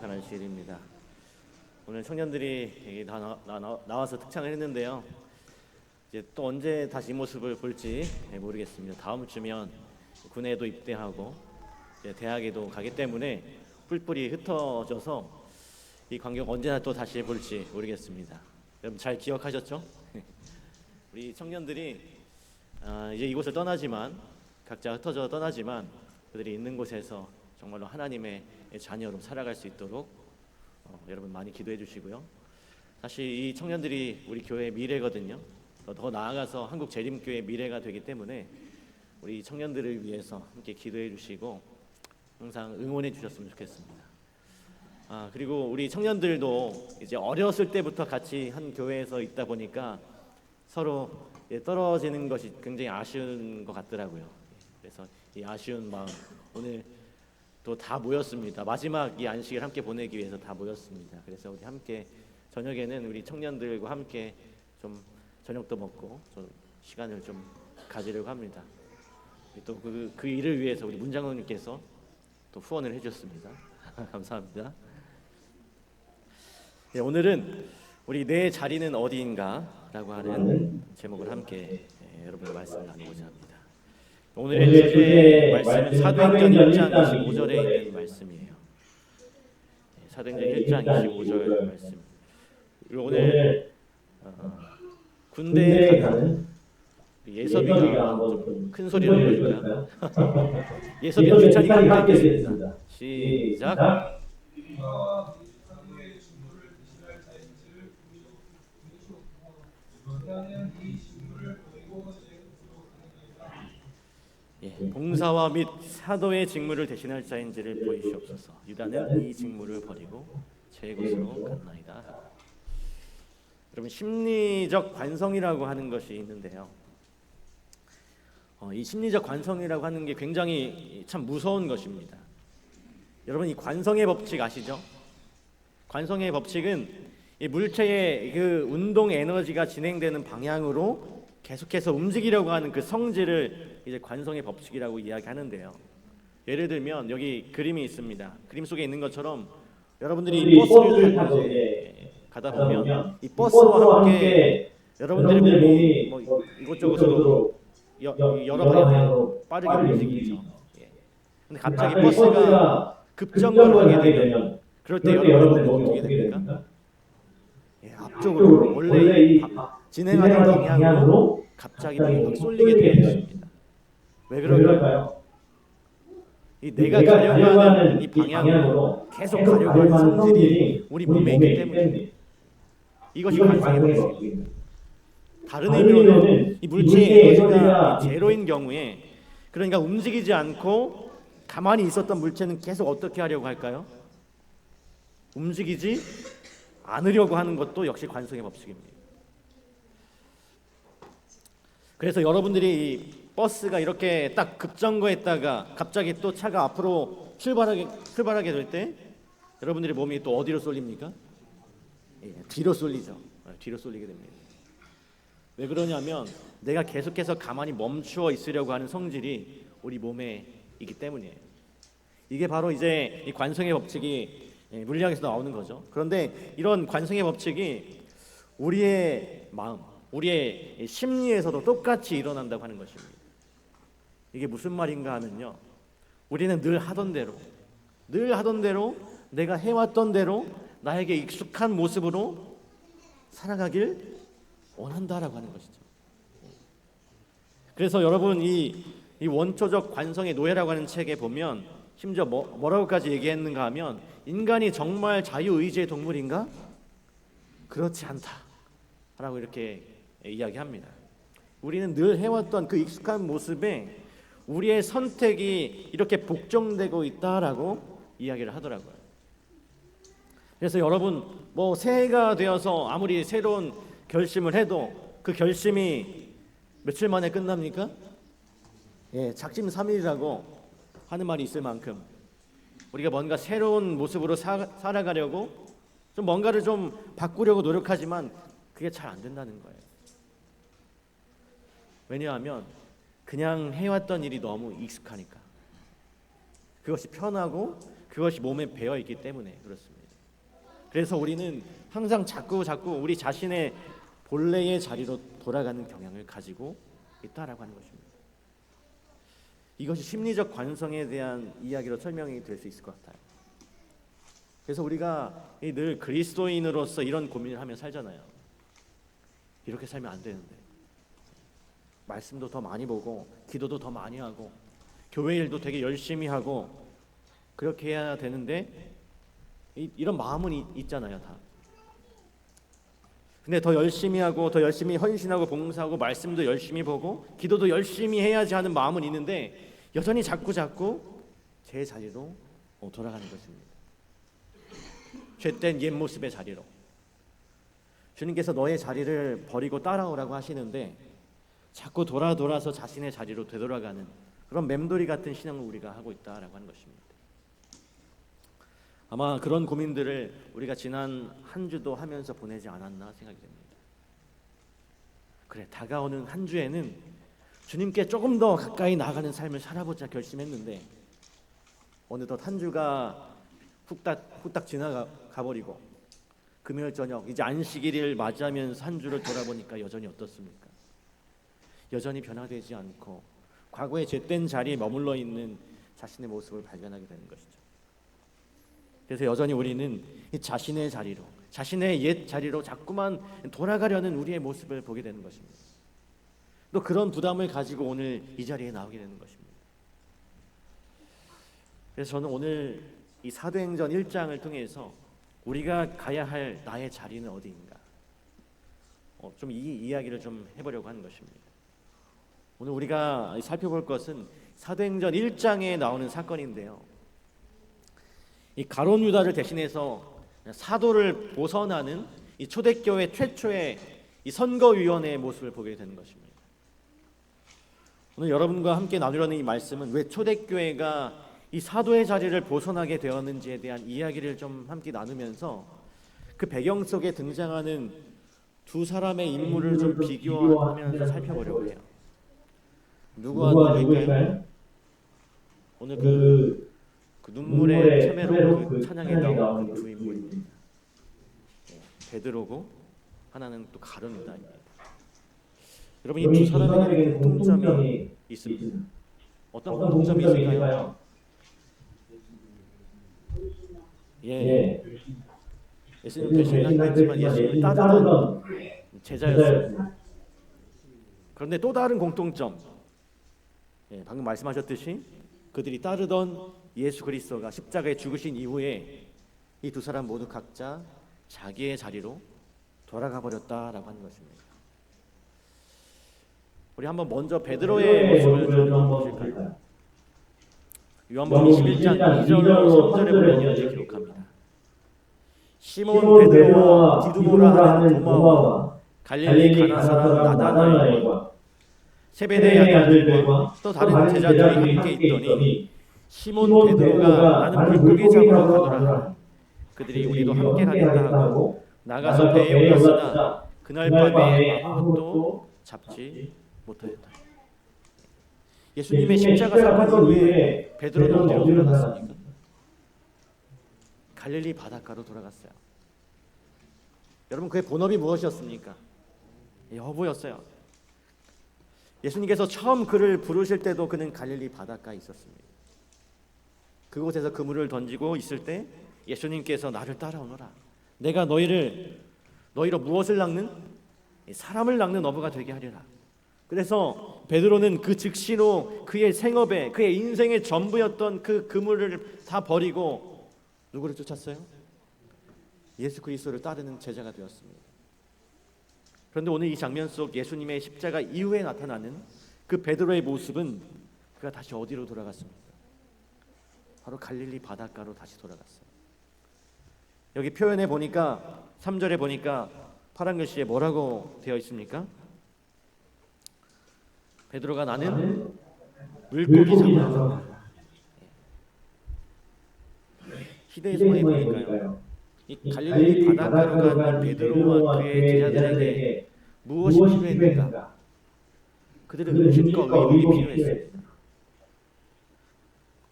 가는 주일입니다. 오늘 청년들이 여기 나와서 특창을 했는데요. 이제 또 언제 다시 이 모습을 볼지 모르겠습니다. 다음 주면 군에도 입대하고 이제 대학에도 가기 때문에 뿔뿔이 흩어져서 이 광경 언제나 또 다시 볼지 모르겠습니다. 여러분 잘 기억하셨죠? 우리 청년들이 이제 이곳을 떠나지만 각자 흩어져 떠나지만 그들이 있는 곳에서 정말로 하나님의 자녀로 살아갈 수 있도록 여러분 많이 기도해 주시고요. 사실 이 청년들이 우리 교회의 미래거든요. 더 나아가서 한국 재림교회의 미래가 되기 때문에 우리 청년들을 위해서 함께 기도해 주시고 항상 응원해 주셨으면 좋겠습니다. 그리고 우리 청년들도 이제 어렸을 때부터 같이 한 교회에서 있다 보니까 서로 떨어지는 것이 굉장히 아쉬운 것 같더라고요. 그래서 이 아쉬운 마음 오늘 또 다 모였습니다. 마지막 이 안식을 함께 보내기 위해서 다 모였습니다. 그래서 우리 함께 저녁에는 우리 청년들과 함께 좀 저녁도 먹고 좀 시간을 좀 가지려고 합니다. 또 그 일을 위해서 우리 문장로님께서 또 후원을 해주셨습니다. 감사합니다. 네, 오늘은 우리 내 자리는 어디인가라고 하는 제목을 함께 여러분과 말씀을 나누고자 합니다. 오늘의 주제 말씀은 사도행전 1장 25절에 있는 말씀이에요. 사도행전 1장 25절 말씀. 그리고 오늘 군대에 가는 예섭이가 좀 큰 소리로 해볼까요? 예섭이는 주찬이 함께 읽겠습니다. 시작. 봉사와 및 사도의 직무를 대신할 자인지를 보이시옵소서. 유다는 이 직무를 버리고 제 곳으로 갔나이다. 여러분 심리적 관성이라고 하는 것이 있는데요. 이 심리적 관성이라고 하는 게 굉장히 참 무서운 것입니다. 여러분 이 관성의 법칙 아시죠? 관성의 법칙은 이 물체의 그 운동 에너지가 진행되는 방향으로 계속해서 움직이려고 하는 그 성질을 이제 관성의 법칙이라고 이야기하는데요. 예를 들면 여기 그림이 있습니다. 그림 속에 있는 것처럼 여러분들이 버스를 타고 가다 보면 이 버스와 함께 여러분들의 몸이 뭐 이곳저곳으로 여러 방향으로 빠르게 움직이죠. 근데 갑자기 버스가 급정거를 하게 되면 그럴 때 여러분의 몸이 어떻게 됩니까? 앞쪽으로 원래 이 진행하는 방향으로 갑자기 몸이 막 쏠리게 되어 있습니다. 왜 그럴까요? 이 내가 가려고 하는 이 방향으로 계속 가려고 하는 성질이 우리 몸에 있기 때문에 이것이 관성의 법칙입니다. 다른 의미로는 이 물체의 에너지가 제로인 경우에 그러니까 움직이지 않고 가만히 있었던 물체는 계속 어떻게 하려고 할까요? 움직이지 않으려고 하는 것도 역시 관성의 법칙입니다. 그래서 여러분들이 이 버스가 이렇게 딱 급정거했다가 갑자기 또 차가 앞으로 출발하게 될 때 여러분들의 몸이 또 어디로 쏠립니까? 뒤로 쏠리죠. 뒤로 쏠리게 됩니다. 왜 그러냐면 내가 계속해서 가만히 멈추어 있으려고 하는 성질이 우리 몸에 있기 때문이에요. 이게 바로 이제 이 관성의 법칙이 물리학에서 나오는 거죠. 그런데 이런 관성의 법칙이 우리의 마음, 우리의 심리에서도 똑같이 일어난다고 하는 것입니다. 이게 무슨 말인가 하면요. 우리는 늘 하던 대로 내가 해왔던 대로 나에게 익숙한 모습으로 살아가길 원한다라고 하는 것이죠. 그래서 여러분 이 원초적 관성의 노예라고 하는 책에 보면 심지어 뭐라고까지 얘기했는가 하면 인간이 정말 자유의지의 동물인가? 그렇지 않다라고 이렇게 이야기합니다. 우리는 늘 해왔던 그 익숙한 모습에 우리의 선택이 이렇게 복종되고 있다라고 이야기를 하더라고요. 그래서 여러분 뭐 새해가 되어서 아무리 새로운 결심을 해도 그 결심이 며칠 만에 끝납니까? 작심삼일이라고 하는 말이 있을 만큼 우리가 뭔가 새로운 모습으로 살아가려고 좀 뭔가를 좀 바꾸려고 노력하지만 그게 잘 안 된다는 거예요. 왜냐하면 그냥 해왔던 일이 너무 익숙하니까 그것이 편하고 그것이 몸에 배어 있기 때문에 그렇습니다. 그래서 우리는 항상 자꾸 우리 자신의 본래의 자리로 돌아가는 경향을 가지고 있다라고 하는 것입니다. 이것이 심리적 관성에 대한 이야기로 설명이 될 수 있을 것 같아요. 그래서 우리가 늘 그리스도인으로서 이런 고민을 하며 살잖아요. 이렇게 살면 안 되는데, 말씀도 더 많이 보고 기도도 더 많이 하고 교회 일도 되게 열심히 하고 그렇게 해야 되는데 이런 마음은 있잖아요, 다. 근데 더 열심히 하고 더 열심히 헌신하고 봉사하고 말씀도 열심히 보고 기도도 열심히 해야지 하는 마음은 있는데 여전히 자꾸 제 자리로 돌아가는 것입니다. 죄된 옛 모습의 자리로. 주님께서 너의 자리를 버리고 따라오라고 하시는데 자꾸 돌아서 자신의 자리로 되돌아가는 그런 맴돌이 같은 신앙을 우리가 하고 있다라고 하는 것입니다. 아마 그런 고민들을 우리가 지난 한 주도 하면서 보내지 않았나 생각이 됩니다. 그래, 다가오는 한 주에는 주님께 조금 더 가까이 나가는 삶을 살아보자 결심했는데 어느덧 한 주가 후딱 지나가 버리고 금요일 저녁 이제 안식일을 맞이하면서 한 주를 돌아보니까 여전히 어떻습니까? 여전히 변화되지 않고 과거의 죄된 자리에 머물러 있는 자신의 모습을 발견하게 되는 것이죠. 그래서 여전히 우리는 자신의 자리로, 자신의 옛 자리로 자꾸만 돌아가려는 우리의 모습을 보게 되는 것입니다. 또 그런 부담을 가지고 오늘 이 자리에 나오게 되는 것입니다. 그래서 저는 오늘 이 사도행전 1장을 통해서 우리가 가야 할 나의 자리는 어디인가, 좀 이 이야기를 좀 해보려고 하는 것입니다. 오늘 우리가 살펴볼 것은 사도행전 1장에 나오는 사건인데요. 이 가룟 유다를 대신해서 사도를 보선하는 이 초대교회 최초의 이 선거위원회의 모습을 보게 되는 것입니다. 오늘 여러분과 함께 나누려는 이 말씀은 왜 초대교회가 이 사도의 자리를 보선하게 되었는지에 대한 이야기를 좀 함께 나누면서 그 배경 속에 등장하는 두 사람의 인물을 좀 비교하면서 살펴보려고 해요. 누구와 누구일까요? 오늘 그 눈물의 참회로 그 찬양에 나온 그 두 인물입니다. 베드로고 하나는 또 가룟 유다입니다. 여러분, 이 두 사람에게 공통점이 있습니다. 어떤 공통점이 있을까요? 예수님 대신하긴 했지만 예수님을 따르던 제자였습니다. 그런데 또 다른 공통점, 방금 말씀하셨듯이 그들이 따르던 예수 그리스도가 십자가에 죽으신 이후에 이 두 사람 모두 각자 자기의 자리로 돌아가 버렸다라고 하는 것입니다. 우리 한번 먼저 베드로의 모습을 좀 한번 보실까요? 요한복음 21장 2절로 3절에 보면 이렇게 기록합니다. 시몬 베드로와 디두모라 하는 도마와 갈릴리 가나 사람 나다나엘과 세베대의 아들들과 또 다른 제자들이 함께 있더니 시몬 베드로가 나는 물고기 잡으러 가노라. 그들이 우리도 함께 가겠다 하고 나가서 배에 올랐으나 그날 밤에 아무것도 잡지 못하였다. 예수님의 십자가 사건 이후에 베드로는 어디로 돌아갔습니까? 갈릴리 바닷가로 돌아갔어요. 여러분, 그의 본업이 무엇이었습니까? 여보였어요. 예수님께서 처음 그를 부르실 때도 그는 갈릴리 바닷가에 있었습니다. 그곳에서 그물을 던지고 있을 때 예수님께서 나를 따라오너라. 내가 너희로 무엇을 낚는? 사람을 낚는 어부가 되게 하리라. 그래서 베드로는 그 즉시로 그의 생업에, 그의 인생의 전부였던 그 그물을 다 버리고 누구를 쫓았어요? 예수 그리스도를 따르는 제자가 되었습니다. 그런데 오늘 이 장면 속 예수님의 십자가 이후에 나타나는 그 베드로의 모습은 그가 다시 어디로 돌아갔습니까? 바로 갈릴리 바닷가로 다시 돌아갔어요. 여기 표현에 보니까 3절에 보니까 파란 글씨에 뭐라고 되어 있습니까? 베드로가 나는 물고기 잡으러 간다. 시대의 소망에 보니까요, 이 갈릴리 바닷가로 간 이 베드로와 그의 제자들에게 무엇이 필요했는가? 그들은 음식과 의복이 필요했습니다.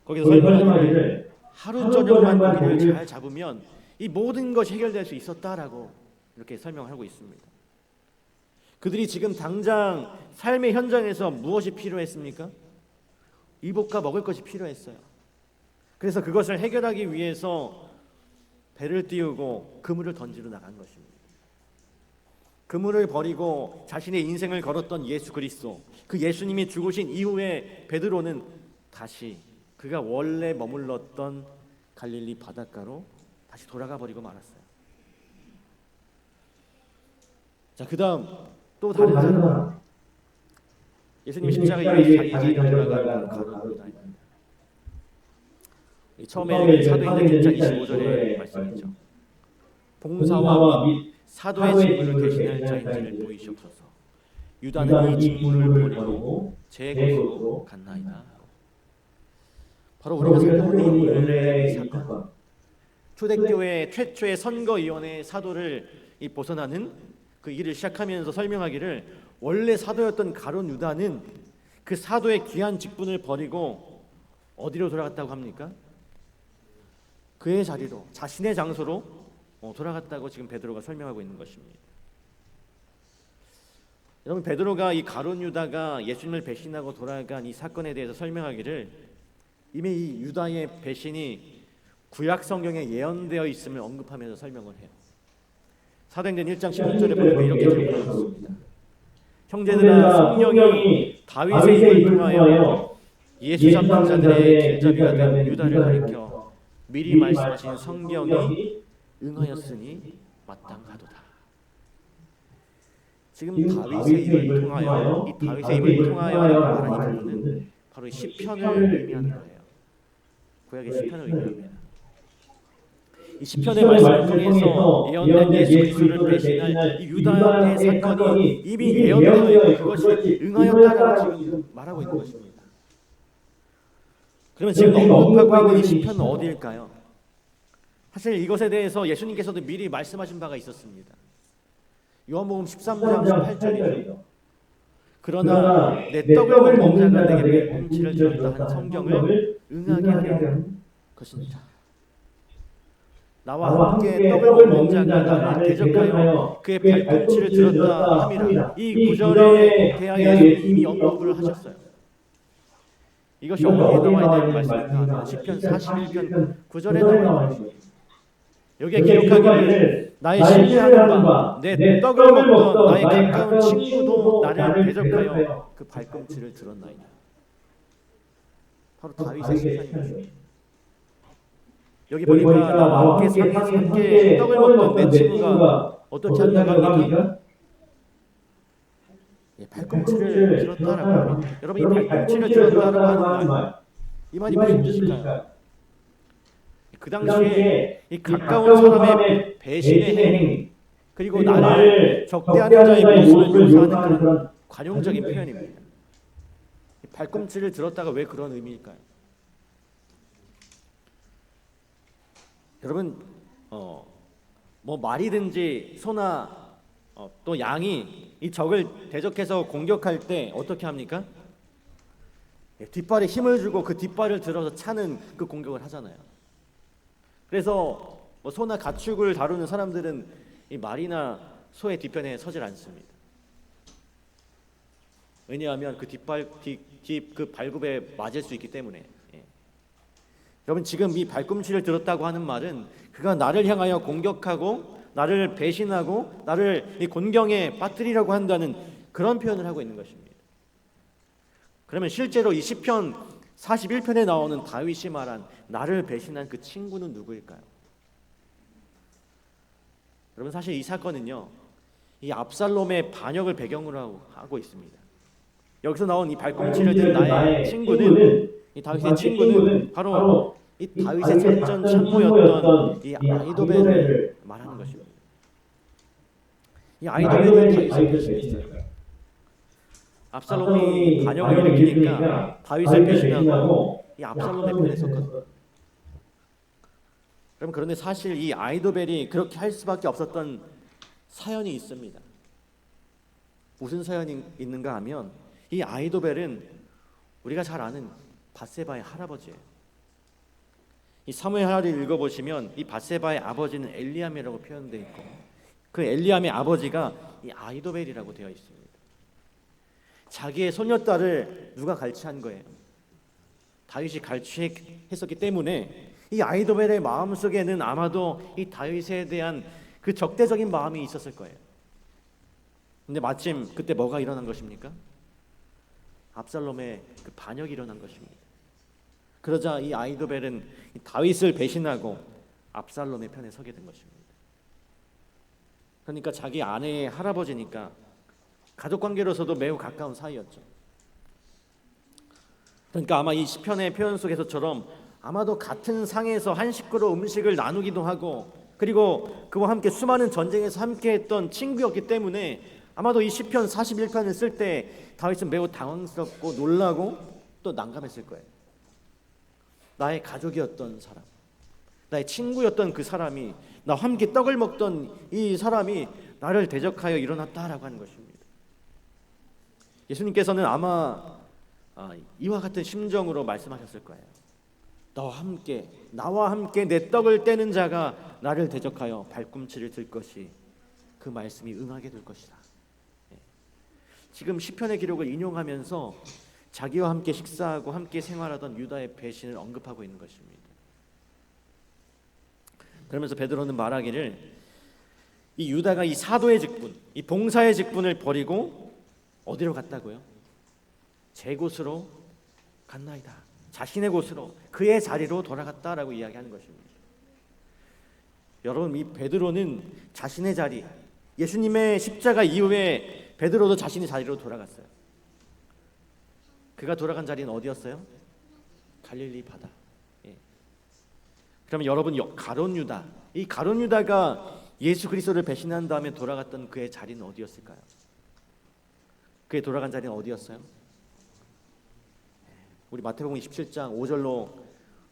거기서 설명하기를 하루 저녁만 고기를 잘 잡으면 이 모든 것이 해결될 수 있었다라고 이렇게 설명하고 있습니다. 그들이 지금 당장 삶의 현장에서 무엇이 필요했습니까? 이복과 먹을 것이 필요했어요. 그래서 그것을 해결하기 위해서 배를 띄우고 그물을 던지러 나간 것입니다. 그물을 버리고 자신의 인생을 걸었던 예수 그리스도, 그 예수님이 죽으신 이후에 베드로는 다시 그가 원래 머물렀던 갈릴리 바닷가로 다시 돌아가 버리고 말았어요. 자, 그 다음 또 다른 사람, 예수님 십자가 이후에 자기 집에 돌아가는 가룟 유다입니다. 처음에 사도행전 1장 25절의 말씀이죠. 봉사와 및 사도의 직무를 대신할 자인지를 보이시옵소서. 유다는 이 직무를 버리고 제 곳으로 갔나이다. 바로 우리가 살펴보는 이 오늘의 사건, 초대교회 최초의 선거위원회 사도를 벗어나는 그 일을 시작하면서 설명하기를, 원래 사도였던 가룟 유다는 그 사도의 귀한 직분을 버리고 어디로 돌아갔다고 합니까? 그의 자리로, 자신의 장소로 돌아갔다고 지금 베드로가 설명하고 있는 것입니다. 여러분, 베드로가 이 가룟 유다가 예수님을 배신하고 돌아간 이 사건에 대해서 설명하기를, 이미 이 유다의 배신이 구약 성경에 예언되어 있음을 언급하면서 설명을 해요. 사도행전 1장 16절에 보니까 이렇게 기록하고 있습니다. 형제들아, 성령이 다윗의 입을 통하여 예수 잡는 자들의 길잡이가 된 유다를 가리켜 미리 말씀하신 성경이 응하였으니 마땅하도다. 지금 다윗의 입을 통하여, 이 다윗의 입을 통하여라고 말하는 이 부분은 바로 시편을 의미하는 거예요. 구약의 시편을 의미합니다. 이 시편의 말씀을 통해서 예언된 예수 그리스도를 배신할 이 유다의 사건이 이미 예언되어 있고 그것이 응하였다라고 지금 말하고 있는 것입니다. 그러면 지금 언급하고 있는 이 시편은 어디일까요? 사실 이것에 대해서 예수님께서도 미리 말씀하신 바가 있었습니다. 요한복음 13장 18절이죠. 그러나 내 떡을 먹는 자가 내게 뱀치를 들었다 한 성경을 응하게 하려는 것입니다. 나와 함께 떡을 먹는 자가 나를 대적하여 그의 발꿈치를 들었다 함이라. 이 구절에 대하여 예수님이 이미 언급을 하셨어요. 이것이 어디에 나와 있는 말씀인가 하면 시편 41편 9절에 나와 있는 것입니다. 여기에 기록하기를, 나의 신뢰하는 바, 내 떡을 먹던 나의 가까운 친구도 나를 대적하여 그 발꿈치를 들었나이다. 바로 다윗의 시편입니다. 여기 보니까 나와 함께 떡을 먹던 내 친구가 어떻게 한다고 합니까? 발꿈치를 들었다라고 합니다. 여러분, 이 발꿈치를 들었다라고 하는 말, 이 말이 무슨 뜻일까요? 그 당시에 이 가까운 사람의 배신의 행위, 그리고 나를 적대하는 자의 모습을 묘사하는 그런 관용적인 표현입니다. 발꿈치를 들었다가 왜 그런 의미일까요? 여러분, 뭐 말이든지 소나 또 양이 이 적을 대적해서 공격할 때 어떻게 합니까? 뒷발에 힘을 주고 그 뒷발을 들어서 차는 그 공격을 하잖아요. 그래서 뭐 소나 가축을 다루는 사람들은 이 말이나 소의 뒤편에 서질 않습니다. 왜냐하면 그 그 발굽에 맞을 수 있기 때문에. 여러분, 지금 이 발꿈치를 들었다고 하는 말은 그가 나를 향하여 공격하고 나를 배신하고 나를 이 곤경에 빠뜨리려고 한다는 그런 표현을 하고 있는 것입니다. 그러면 실제로 이 시편 41편에 나오는 다윗이 말한 나를 배신한 그 친구는 누구일까요? 여러분, 사실 이 사건은요, 이 압살롬의 반역을 배경으로 하고 있습니다. 여기서 나온 이 발꿈치를 든 나의 친구는, 이 다윗의 친구는 바로 이 다윗의 작전 참모였던 이 아히도벨을 말하는 것입니다. 이 아히도벨이 다윗을 배신했어요. 압살롬이 반역을 일으키니까 다윗을 배신하고 이 압살롬의 편에 섰거든요. 여러분, 그런데 사실 이 아히도벨이 그렇게 할 수밖에 없었던 사연이 있습니다. 무슨 사연이 있는가 하면, 이 아히도벨은 우리가 잘 아는 밧세바의 할아버지예요. 이 사무엘하를 읽어보시면 이 밧세바의 아버지는 엘리암이라고 표현되어 있고 그 엘리암의 아버지가 이 아이도벨이라고 되어 있습니다. 자기의 소녀딸을 누가 갈취한 거예요? 다윗이 갈취했었기 때문에 이 아이도벨의 마음속에는 아마도 이 다윗에 대한 그 적대적인 마음이 있었을 거예요. 근데 마침 그때 뭐가 일어난 것입니까? 압살롬의 그 반역이 일어난 것입니다. 그러자 이 아이도벨은 다윗을 배신하고 압살롬의 편에 서게 된 것입니다. 그러니까 자기 아내의 할아버지니까 가족 관계로서도 매우 가까운 사이였죠. 그러니까 아마 이 시편의 표현 속에서처럼 아마도 같은 상에서 한 식구로 음식을 나누기도 하고 그리고 그와 함께 수많은 전쟁에서 함께했던 친구였기 때문에 아마도 이 시편 41편을 쓸 때 다윗은 매우 당황스럽고 놀라고 또 난감했을 거예요. 나의 가족이었던 사람, 나의 친구였던 그 사람이, 나와 함께 떡을 먹던 이 사람이 나를 대적하여 일어났다라고 하는 것입니다. 예수님께서는 아마 이와 같은 심정으로 말씀하셨을 거예요. 나와 함께 내 떡을 떼는 자가 나를 대적하여 발꿈치를 들 것이 그 말씀이 응하게 될 것이다. 지금 시편의 기록을 인용하면서 자기와 함께 식사하고 함께 생활하던 유다의 배신을 언급하고 있는 것입니다. 그러면서 베드로는 말하기를 이 유다가 이 사도의 직분, 이 봉사의 직분을 버리고 어디로 갔다고요? 제 곳으로 갔나이다. 자신의 곳으로, 그의 자리로 돌아갔다라고 이야기하는 것입니다. 여러분, 이 베드로는 자신의 자리, 예수님의 십자가 이후에 베드로도 자신의 자리로 돌아갔어요. 그가 돌아간 자리는 어디였어요? 갈릴리 바다. 그러면 여러분, 가룟 유다, 이 가룟 유다가 예수 그리스도를 배신한 다음에 돌아갔던 그의 자리는 어디였을까요? 그의 돌아간 자리는 어디였어요? 우리 마태복음 27장 5절로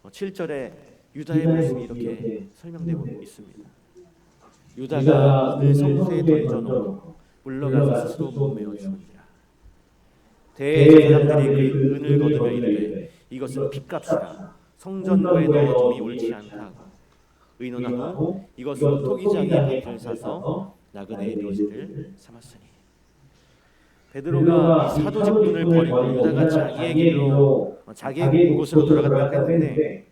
7절에 유다의 모습이 이렇게 설명되고 있습니다. 유다가 은을 성소에 던져놓고 물러가서 스스로 몸매어 주니라. 대제사장들이 그 은을 거두며 이르되 이것은 빚값이라 성전거에 넣어둠이 옳지 않다 하고 의논하고 이것은 토기장이 밭을 사서 나그네의 묘지를 삼았으니. 베드로가 이 사도 직분을 버리고 유다가 자기의 길로 자기의 곳으로 돌아갔다고 했는데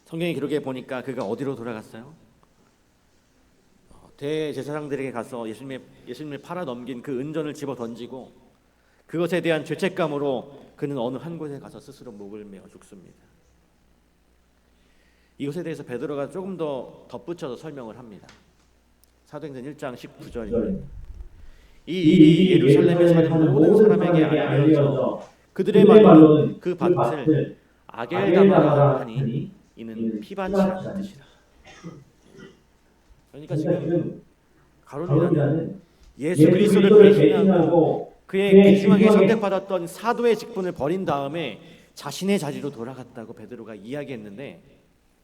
성경의 기록에 보니까 그가 어디로 돌아갔어요? 대제사장들에게 가서 예수님을 팔아 넘긴 그 은전을 집어 던지고 그것에 대한 죄책감으로 그는 어느 한 곳에 가서 스스로 목을 메어 죽습니다. 이것에 대해서 베드로가 조금 더 덧붙여서 설명을 합니다. 사도행전 1장 19절입니다. 이 일이 예루살렘에 사는 모든 사람에게 알려져 그들의 말로는 그 밭을 아겔다마라 하니 이는 피밭이라는 뜻이라. 그러니까 지금 가룟 유다는 예수 그리스도를 배신하고 그의 귀중하게 선택받았던 사도의 직분을 버린 다음에 자신의 자리로 돌아갔다고 베드로가 이야기했는데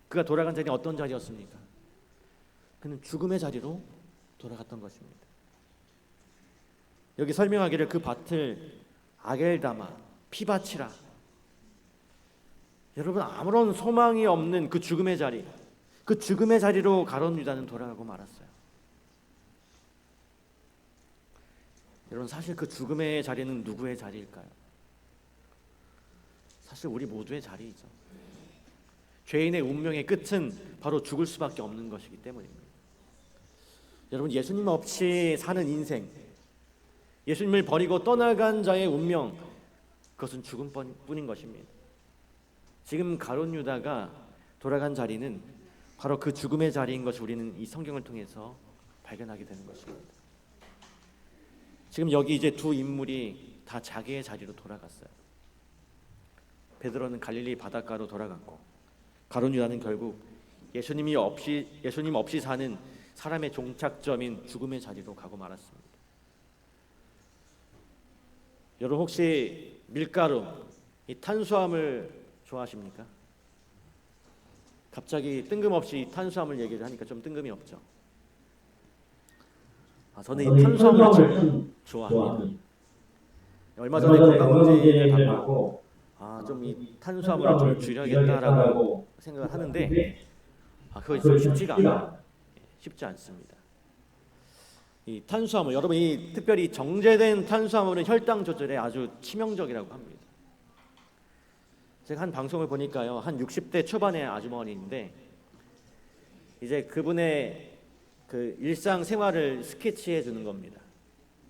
그가 돌아간 자리는 어떤 자리였습니까? 그는 죽음의 자리로 돌아갔던 것입니다. 여기 설명하기를 그 밭을 아겔다마, 피밭이라. 여러분, 아무런 소망이 없는 그 죽음의 자리, 그 죽음의 자리로 가룟 유다는 돌아가고 말았어요. 여러분, 사실 그 죽음의 자리는 누구의 자리일까요? 사실 우리 모두의 자리이죠. 죄인의 운명의 끝은 바로 죽을 수밖에 없는 것이기 때문입니다. 여러분, 예수님 없이 사는 인생, 예수님을 버리고 떠나간 자의 운명, 그것은 죽음뿐인 것입니다. 지금 가룟 유다가 돌아간 자리는 바로 그 죽음의 자리인 것을 우리는 이 성경을 통해서 발견하게 되는 것입니다. 지금 여기 이제 두 인물이 다 자기의 자리로 돌아갔어요. 베드로는 갈릴리 바닷가로 돌아갔고 가룟 유다는 결국 예수님 없이 사는 사람의 종착점인 죽음의 자리로 가고 말았습니다. 여러분, 혹시 밀가루, 이 탄수화물 좋아하십니까? 갑자기 뜬금없이 탄수화물 얘기를 하니까 좀 뜬금이 없죠. 저는 이 탄수화물을 참 좋아합니다. 얼마 전에 건강검진을 받고 좀 이 탄수화물을 좀 줄여야겠다라고 생각을 하는데 그것이 좀 쉽지가 않아요. 쉽지 않습니다. 이 탄수화물, 여러분 이 특별히 정제된 탄수화물은 혈당 조절에 아주 치명적이라고 합니다. 제가 한 방송을 보니까요, 한 60대 초반의 아주머니인데 이제 그분의 그 일상 생활을 스케치해 주는 겁니다.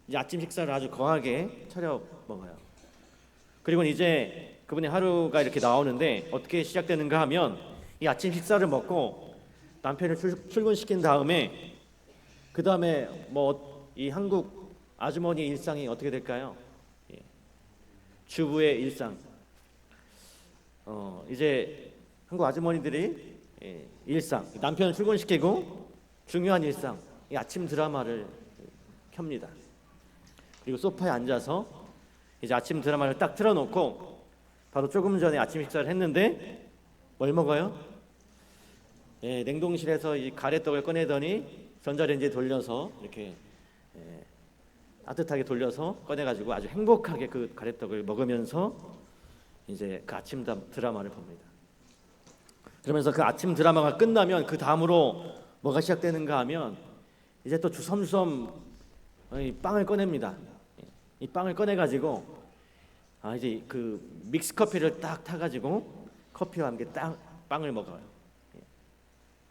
이제 아침 식사를 아주 거하게 차려 먹어요. 그리고 이제 그분의 하루가 이렇게 나오는데 어떻게 시작되는가 하면 이 아침 식사를 먹고 남편을 출근시킨 다음에 그 다음에 뭐 이 한국 아주머니 일상이 어떻게 될까요? 주부의 일상. 이제 한국 아주머니들이 일상, 남편을 출근시키고 중요한 일상, 이 아침 드라마를 켭니다. 그리고 소파에 앉아서 이제 아침 드라마를 딱 틀어놓고 바로 조금 전에 아침 식사를 했는데 뭘 먹어요? 냉동실에서 이 가래떡을 꺼내더니 전자레인지에 돌려서 이렇게 따뜻하게 돌려서 꺼내가지고 아주 행복하게 그 가래떡을 먹으면서 이제 그 아침 드라마를 봅니다. 그러면서 그 아침 드라마가 끝나면 그 다음으로 뭐가 시작되는가 하면 이제 또 주섬주섬 이 빵을 꺼냅니다. 이 빵을 꺼내가지고 이제 그 믹스 커피를 딱 타가지고 커피와 함께 딱 빵을 먹어요.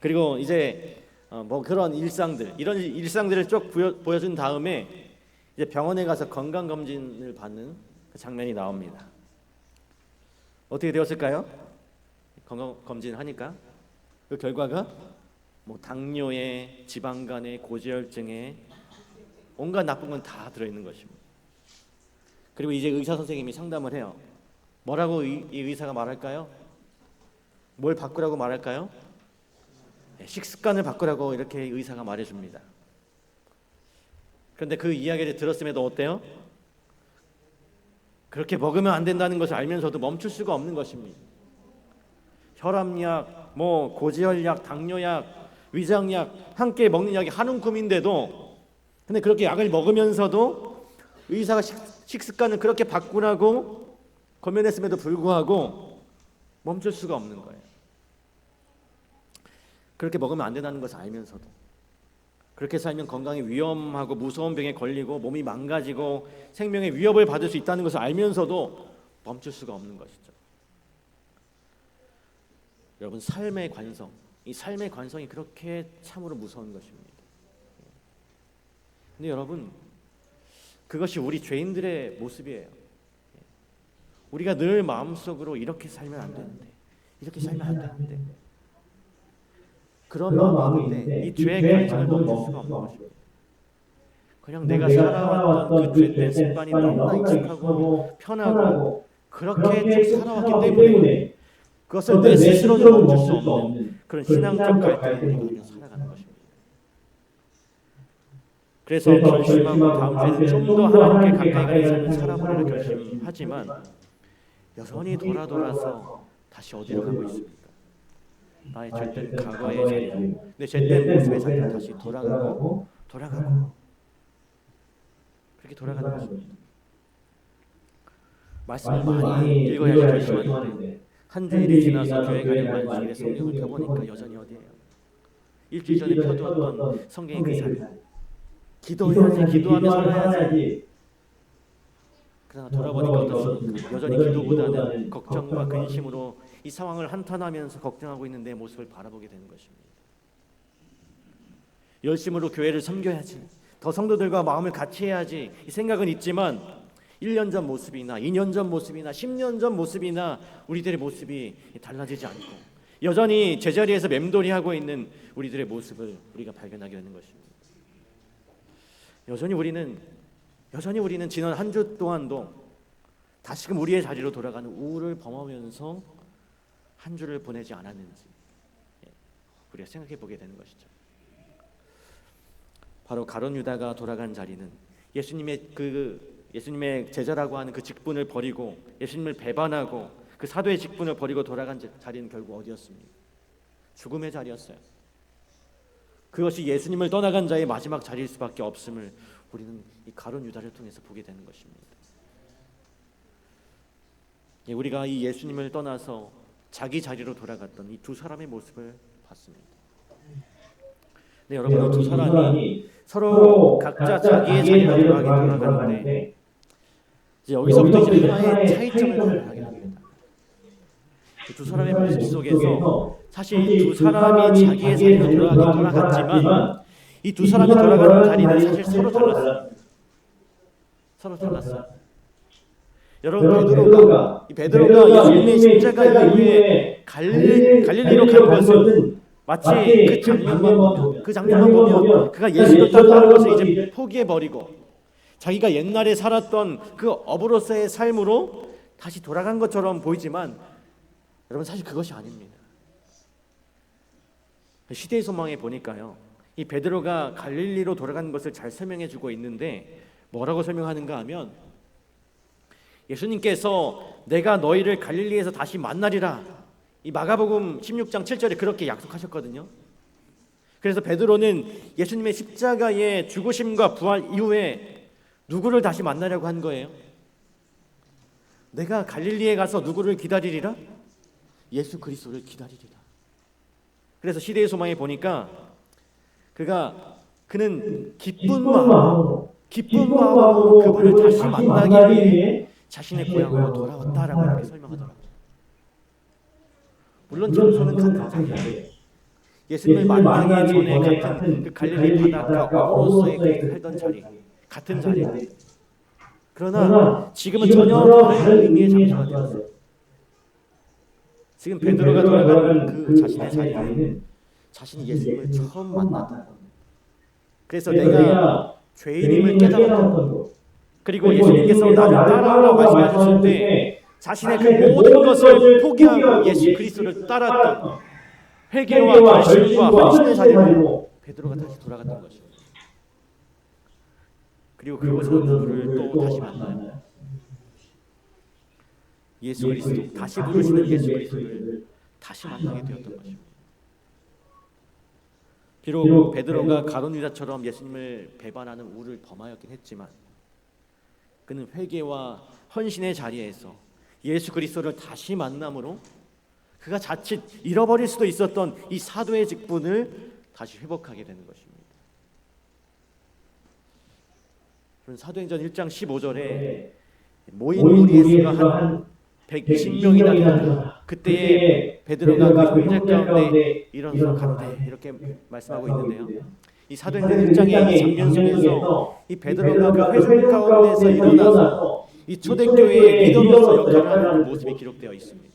그리고 이제 뭐 그런 일상들, 이런 일상들을 쭉 보여준 다음에 이제 병원에 가서 건강 검진을 받는 그 장면이 나옵니다. 어떻게 되었을까요? 건강 검진을 하니까 그 결과가 뭐 당뇨에, 지방간에, 고지혈증에 온갖 나쁜 건 다 들어있는 것입니다. 그리고 이제 의사 선생님이 상담을 해요. 뭐라고 이 의사가 말할까요? 뭘 바꾸라고 말할까요? 식습관을 바꾸라고 이렇게 의사가 말해줍니다. 그런데 그 이야기를 들었음에도 어때요? 그렇게 먹으면 안 된다는 것을 알면서도 멈출 수가 없는 것입니다. 혈압약, 뭐 고지혈약, 당뇨약, 위장약 함께 먹는 약이 한 움큼인데도 근데 그렇게 약을 먹으면서도 의사가 식습관을 그렇게 바꾸라고 권면했음에도 불구하고 멈출 수가 없는 거예요. 그렇게 먹으면 안 된다는 것을 알면서도 그렇게 살면 건강이 위험하고 무서운 병에 걸리고 몸이 망가지고 생명의 위협을 받을 수 있다는 것을 알면서도 멈출 수가 없는 것이죠. 여러분 삶의 관성, 이 삶의 관성이 그렇게 참으로 무서운 것입니다. 근데 여러분 그것이 우리 죄인들의 모습이에요. 우리가 늘 마음속으로 이렇게 살면 안 되는데, 이렇게 살면 안 되는데 그런 마음이 있는데 이 죄의 관성을 멈출 수가 없는 것입니다. 그냥 내가 살아왔던 그 죄된 습관이 너무나 익숙하고 편하고 그렇게 쭉 살아왔기 때문에 그것을 내 스스로는 멈출 수 없는 그런 신앙적 갈등에 우리가 살아가는 것입니다. 그래서 결심하고 다음 주에는 좀 더 하나님께 가까이 가는 삶을 살아보리라 결심하지만 여전히 돌아서 다시 어디로 가고 있습니까? 나의 죄된 과거의 자리로, 내 죄된 모습의 자리로 다시 돌아가고 그렇게 돌아가는 것입니다. 말씀을 많이 읽어야지 결심하는데 한 주일이 지나서 교회 가려고 안식일에 성경을 펴보니까 여전히 어디예요? 일주일 전에 펴두었던 성경의 그 자리. 기도해야지, 기도하며 살아야지. 그러나 돌아보니까 어떻습니까? 여전히 기도보다는 걱정과 근심으로 이 상황을 한탄하면서 걱정하고 있는 내 모습을 바라보게 되는 것입니다. 열심으로 교회를 섬겨야지, 더 성도들과 마음을 같이 해야지 이 생각은 있지만 1년 전 모습이나 2년 전 모습이나 10년 전 모습이나 우리들의 모습이 달라지지 않고 여전히 제자리에서 맴돌이하고 있는 우리들의 모습을 우리가 발견하게 되는 것입니다. 여전히 우리는 지난 한 주 동안도 다시금 우리의 자리로 돌아가는 우울을 범하면서 한 주를 보내지 않았는지 우리가 생각해 보게 되는 것이죠. 바로 가룟 유다가 돌아간 자리는 예수님의 제자라고 하는 그 직분을 버리고 예수님을 배반하고 그 사도의 직분을 버리고 돌아간 자리는 결국 어디였습니까? 죽음의 자리였어요. 그것이 예수님을 떠나간 자의 마지막 자리일 수밖에 없음을 우리는 이 가룟 유다를 통해서 보게 되는 것입니다. 우리가 이 예수님을 떠나서 자기 자리로 돌아갔던 이 두 사람의 모습을 봤습니다. 네, 여러분, 이 두 사람이 서로 각자 자기의 자리로 돌아가는데 이제 여기서부터 이제 하나의 차이점을 발견하게 됩니다. 두 사람의 모습 속에서 사실 이 두 사람이 자기의 자리로 돌아갔지만 이 두 사람이 돌아가는 자리는 사실 서로 달랐어요. 서로 달랐어요. 여러분, 베드로가 예수님의 십자가 이후에 갈릴리로 간 것은 마치 그 장면만 보면 그가 예수를 따르는 것을 이제 포기해버리고 자기가 옛날에 살았던 그 어부로서의 삶으로 다시 돌아간 것처럼 보이지만 여러분, 사실 그것이 아닙니다. 시대의 소망에 보니까요, 이 베드로가 갈릴리로 돌아가는 것을 잘 설명해주고 있는데 뭐라고 설명하는가 하면, 예수님께서 내가 너희를 갈릴리에서 다시 만나리라, 이 마가복음 16장 7절에 그렇게 약속하셨거든요. 그래서 베드로는 예수님의 십자가의 죽으심과 부활 이후에 누구를 다시 만나려고 한 거예요? 내가 갈릴리에 가서 누구를 기다리리라? 예수 그리스도를 기다리리라. 그래서 시대의 소망에 보니까 그는 기쁜 마음으로 그분을 다시 만나기 위해 자신의 고향으로 돌아왔다라고 이렇게 설명하더라고요. 물론 장소는 같은 자리예요. 예수님을 만나기 전에 같은 그 갈릴리 바닷가 어부로서의 살던 자리, 같은 자리인데, 그러나 지금은 전혀 다른 의미의 장소가 되었어요. 지금 베드로가 돌아가는 그 자신의 자리는 자신이 예수님을 처음 만났다. 그래서 내가 죄인임을 깨달았던 것, 그리고 예수님께서 나를 따라오라고 말씀하셨을 때 자신의 그 모든 것을 포기하고 예수 그리스도를 따랐던 회개와 결심과 헌신의 자리로 베드로가 다시 돌아갔던 것입니다. 그리고 그곳에서 누구를 또 다시 만나요? 예수 그리스도, 다시 부르시는 예수 그리스도를 다시 만나게 되었던 것입니다. 비록 베드로가 가룟 유다처럼 예수님을 배반하는 우를 범하였긴 했지만 그는 회개와 헌신의 자리에서 예수 그리스도를 다시 만남으로 그가 자칫 잃어버릴 수도 있었던 이 사도의 직분을 다시 회복하게 되는 것입니다. 사도행전 1장 15절에 모인 무리의 수가 한 120명이나 되었다. 그때에 베드로가 그 형제 가운데 일어나서 가로되 이렇게 말씀하고 있는데요. 이 사도행전 1장의 이 장면 속에서 이 베드로가 그 회중 가운데서 일어나서 이 초대교회의 리더로서 역할을 하는 그 모습이 기록되어 있습니다.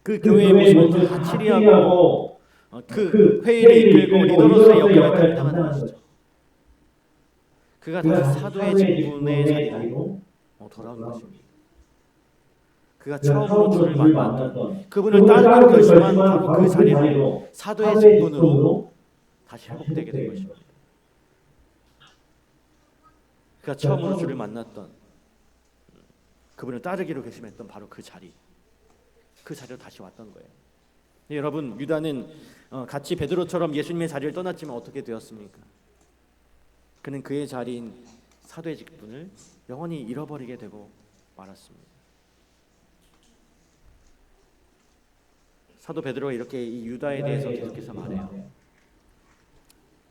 그 교회의 모습을 다 치리하고 그 회의를 이끌고 리더로서의 역할을 감당하는 것이죠. 그가 다시 사도의 직분의 자리로 돌아오는 것입니다. 그가 처음으로 주를 만났던 그분을 따르기로 결심한 바로 그 자리로 사도의 직분으로 다시 회복되게 된 것입니다. 그가 처음으로 주를 만났던 그분을 따르기로 결심했던 바로 그 자리로 다시 왔던 거예요. 네, 여러분, 유다는 같이 베드로처럼 예수님의 자리를 떠났지만 어떻게 되었습니까? 그는 그의 자리인 사도의 직분을 영원히 잃어버리게 되고 말았습니다. 사도 베드로가 이렇게 이 유다에 대해서 계속해서 말해요.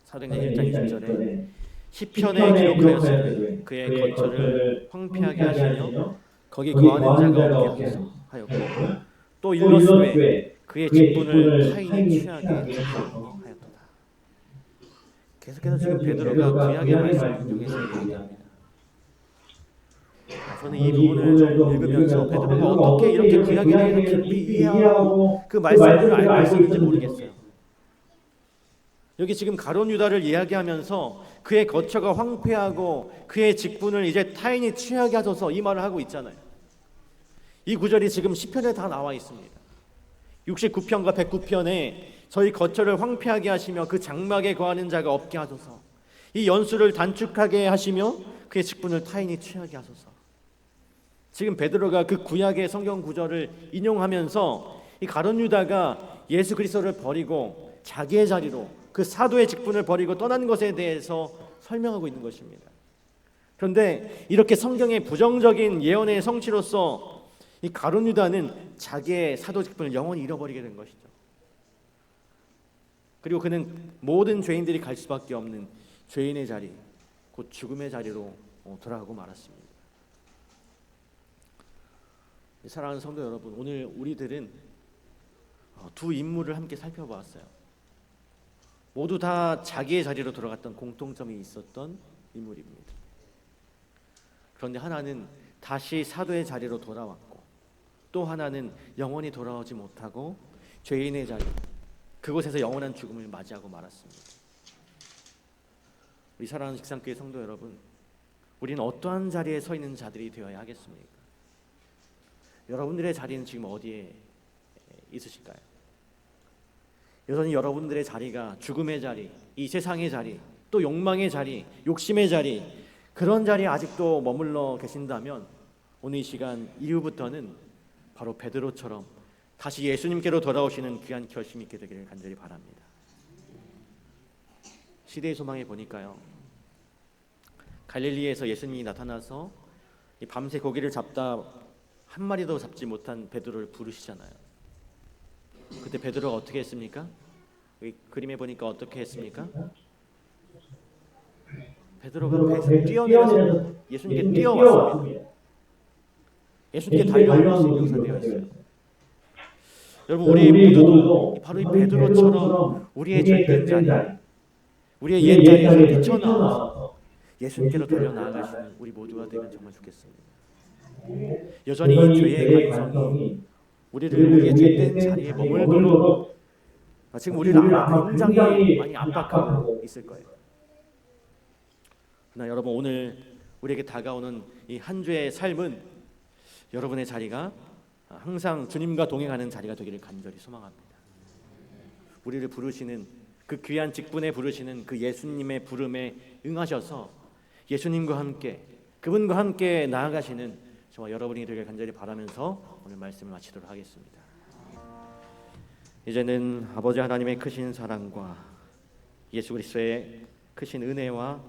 사도행전 1장 20절에 시편에 기록하였으니 그의 거처를 황폐하게 하시며 거기 거하는 자가 없게 하였고 또 일러스되 그의 직분을 타인이 취하게 하였도다. 계속해서 지금 베드로가 구약의 말씀을 인용해서 얘기합니다. 저는 이 부분을 좀 읽으면서 베드로가 어떻게 이렇게 구약에 대해서 깊이 이해하고 그 말씀을 알고 있었는지 모르겠어요. 여기 지금 가룟 유다를 이야기하면서 그의 거처가 황폐하고 그의 직분을 이제 타인이 취하게 하소서 이 말을 하고 있잖아요. 이 구절이 지금 시편에 다 나와 있습니다. 69편과 109편에 저희 거처를 황폐하게 하시며 그 장막에 거하는 자가 없게 하소서, 이 연수를 단축하게 하시며 그의 직분을 타인이 취하게 하소서. 지금 베드로가 그 구약의 성경 구절을 인용하면서 이 가룟 유다가 예수 그리스도를 버리고 자기의 자리로 그 사도의 직분을 버리고 떠난 것에 대해서 설명하고 있는 것입니다. 그런데 이렇게 성경의 부정적인 예언의 성취로서 이 가룟 유다는 자기의 사도 직분을 영원히 잃어버리게 된 것이죠. 그리고 그는 모든 죄인들이 갈 수밖에 없는 죄인의 자리, 곧 죽음의 자리로 돌아가고 말았습니다. 사랑하는 성도 여러분, 오늘 우리들은 두 인물을 함께 살펴보았어요. 모두 다 자기의 자리로 돌아갔던 공통점이 있었던 인물입니다. 그런데 하나는 다시 사도의 자리로 돌아왔고, 또 하나는 영원히 돌아오지 못하고 죄인의 자리, 그곳에서 영원한 죽음을 맞이하고 말았습니다. 우리 사랑하는 직산교회 성도 여러분, 우리는 어떠한 자리에 서 있는 자들이 되어야 하겠습니까? 여러분들의 자리는 지금 어디에 있으실까요? 여전히 여러분들의 자리가 죽음의 자리, 이 세상의 자리, 또 욕망의 자리, 욕심의 자리, 그런 자리에 아직도 머물러 계신다면 오늘 이 시간 이후부터는 바로 베드로처럼 다시 예수님께로 돌아오시는 귀한 결심 있게 되기를 간절히 바랍니다. 시대의 소망에 보니까요, 갈릴리에서 예수님이 나타나서 밤새 고기를 잡다 한 마리도 잡지 못한 베드로를 부르시잖아요. 그때 베드로가 어떻게 했습니까? 여기 그림에 보니까 어떻게 했습니까? 베드로가 배에서 뛰어내려서 예수님께 뛰어왔습니다. 예수님께 달려오는 것이 묘사되어 있어요. 여러분, 우리 모두도 바로 이 베드로처럼 우리의 죄된 자리, 우리의 옛 자리에서 뛰쳐나와서 예수님께로 달려나아가시는 우리 모두가 되면 정말 좋겠습니다. 여전히 이 죄의 감성이 우리의 죄된 자리에 머물도록 지금 우리를 굉장히 많이 압박하고 있을 거예요. 그러나 여러분, 오늘 우리에게 다가오는 이 한 주의 삶은 여러분의 자리가 항상 주님과 동행하는 자리가 되기를 간절히 소망합니다. 우리를 부르시는 그 귀한 직분에 부르시는 그 예수님의 부름에 응하셔서 예수님과 함께, 그분과 함께 나아가시는 저와 여러분이 되길 간절히 바라면서 오늘 말씀을 마치도록 하겠습니다. 이제는 아버지 하나님의 크신 사랑과 예수 그리스도의 크신 은혜와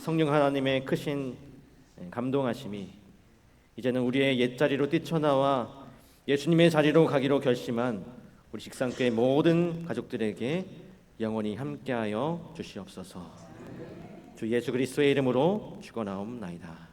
성령 하나님의 크신 감동하심이 이제는 우리의 옛자리로 뛰쳐나와 예수님의 자리로 가기로 결심한 우리 직산교회 모든 가족들에게 영원히 함께하여 주시옵소서. 주 예수 그리스도의 이름으로 축원하옵나이다.